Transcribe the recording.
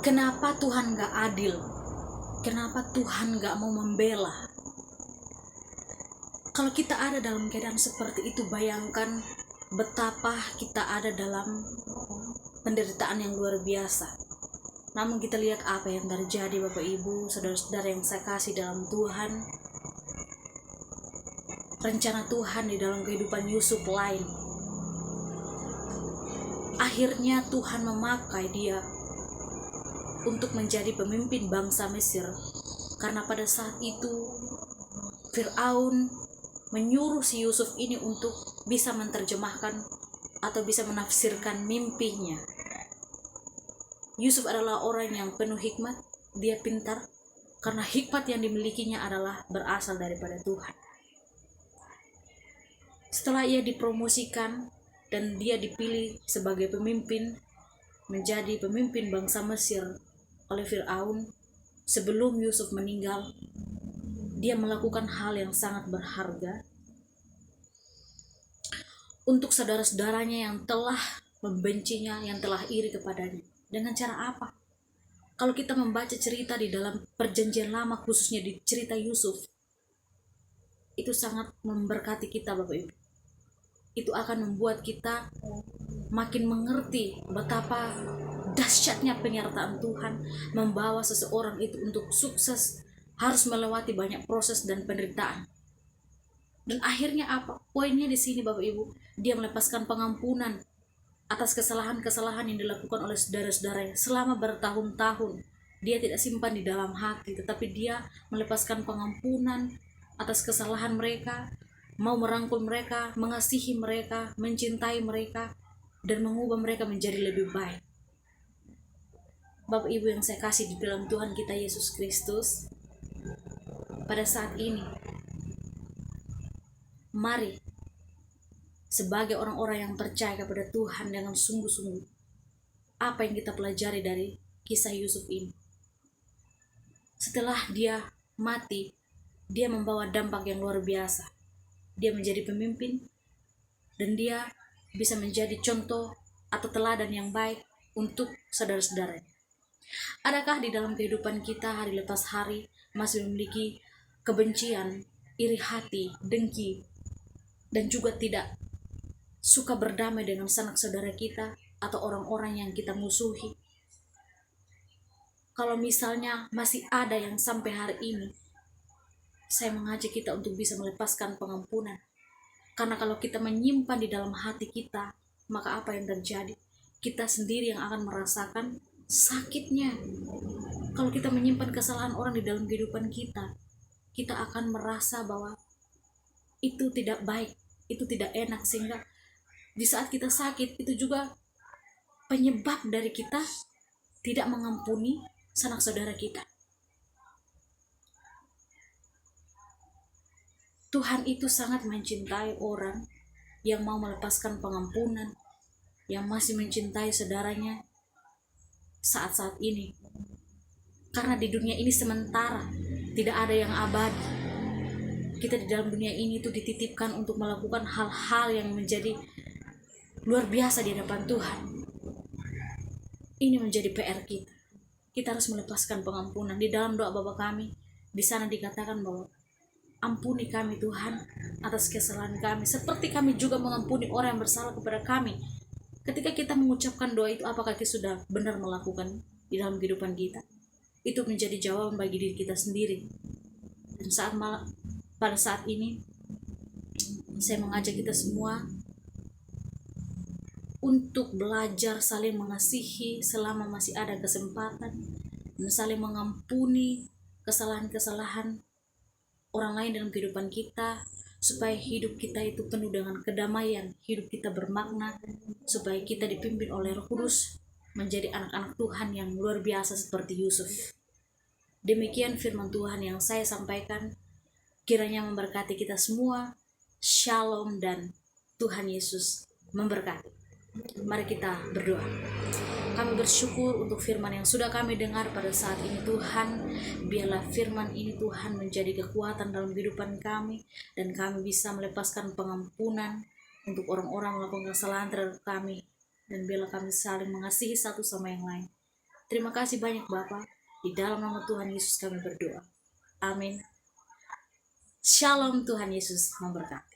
Kenapa Tuhan gak adil? Kenapa Tuhan gak mau membela? Kalau kita ada dalam keadaan seperti itu, bayangkan betapa kita ada dalam penderitaan yang luar biasa. Namun kita lihat apa yang terjadi, Bapak Ibu, saudara-saudara yang saya kasih dalam Tuhan. Rencana Tuhan di dalam kehidupan Yusuf lain. Akhirnya Tuhan memakai dia untuk menjadi pemimpin bangsa Mesir. Karena pada saat itu Fir'aun menyuruh si Yusuf ini untuk bisa menerjemahkan atau bisa menafsirkan mimpinya. Yusuf adalah orang yang penuh hikmat, dia pintar, karena hikmat yang dimilikinya adalah berasal daripada Tuhan. Setelah ia dipromosikan dan dia dipilih sebagai pemimpin, menjadi pemimpin bangsa Mesir oleh Fir'aun, sebelum Yusuf meninggal, dia melakukan hal yang sangat berharga untuk saudara-saudaranya yang telah membencinya, yang telah iri kepadanya. Dengan cara apa? Kalau kita membaca cerita di dalam perjanjian lama, khususnya di cerita Yusuf, itu sangat memberkati kita, Bapak Ibu. Itu akan membuat kita makin mengerti betapa dahsyatnya penyertaan Tuhan membawa seseorang itu untuk sukses, harus melewati banyak proses dan penderitaan. Dan akhirnya apa? Poinnya di sini, Bapak Ibu, dia melepaskan pengampunan atas kesalahan-kesalahan yang dilakukan oleh saudara-saudaranya selama bertahun-tahun. Dia tidak simpan di dalam hati, tetapi dia melepaskan pengampunan atas kesalahan mereka, mau merangkul mereka, mengasihi mereka, mencintai mereka, dan mengubah mereka menjadi lebih baik. Bapak Ibu yang saya kasih di dalam Tuhan kita Yesus Kristus, pada saat ini, mari sebagai orang-orang yang percaya kepada Tuhan dengan sungguh-sungguh, apa yang kita pelajari dari kisah Yusuf ini? Setelah dia mati, dia membawa dampak yang luar biasa. Dia menjadi pemimpin, dan dia bisa menjadi contoh atau teladan yang baik untuk saudara-saudaranya. Adakah di dalam kehidupan kita hari lepas hari masih memiliki kebencian, iri hati, dengki, dan juga tidak suka berdamai dengan sanak saudara kita atau orang-orang yang kita musuhi? Kalau misalnya masih ada yang sampai hari ini, saya mengajak kita untuk bisa melepaskan pengampunan. Karena kalau kita menyimpan di dalam hati kita, maka apa yang terjadi? Kita sendiri yang akan merasakan sakitnya. Kalau kita menyimpan kesalahan orang di dalam kehidupan kita, kita akan merasa bahwa itu tidak baik, itu tidak enak, sehingga di saat kita sakit, itu juga penyebab dari kita tidak mengampuni sanak saudara kita. Tuhan itu sangat mencintai orang yang mau melepaskan pengampunan, yang masih mencintai saudaranya saat-saat ini. Karena di dunia ini sementara, tidak ada yang abadi. Kita di dalam dunia ini itu dititipkan untuk melakukan hal-hal yang menjadi luar biasa di hadapan Tuhan. Ini menjadi PR kita. Kita harus melepaskan pengampunan. Di dalam doa Bapa kami, di sana dikatakan bahwa ampuni kami Tuhan atas kesalahan kami, seperti kami juga mengampuni orang yang bersalah kepada kami. Ketika kita mengucapkan doa itu, apakah kita sudah benar melakukan di dalam kehidupan kita? Itu menjadi jawaban bagi diri kita sendiri. Dan pada saat ini, saya mengajak kita semua untuk belajar saling mengasihi selama masih ada kesempatan, dan saling mengampuni kesalahan-kesalahan orang lain dalam kehidupan kita, supaya hidup kita itu penuh dengan kedamaian, hidup kita bermakna, supaya kita dipimpin oleh Roh Kudus menjadi anak-anak Tuhan yang luar biasa seperti Yusuf. Demikian firman Tuhan yang saya sampaikan, kiranya memberkati kita semua. Shalom dan Tuhan Yesus memberkati. Mari kita berdoa. Kami bersyukur untuk firman yang sudah kami dengar pada saat ini Tuhan. Biarlah firman ini Tuhan menjadi kekuatan dalam kehidupan kami, dan kami bisa melepaskan pengampunan untuk orang-orang melakukan kesalahan terhadap kami, dan biarlah kami saling mengasihi satu sama yang lain. Terima kasih banyak Bapa. Di dalam nama Tuhan Yesus kami berdoa. Amin. Shalom, Tuhan Yesus memberkati.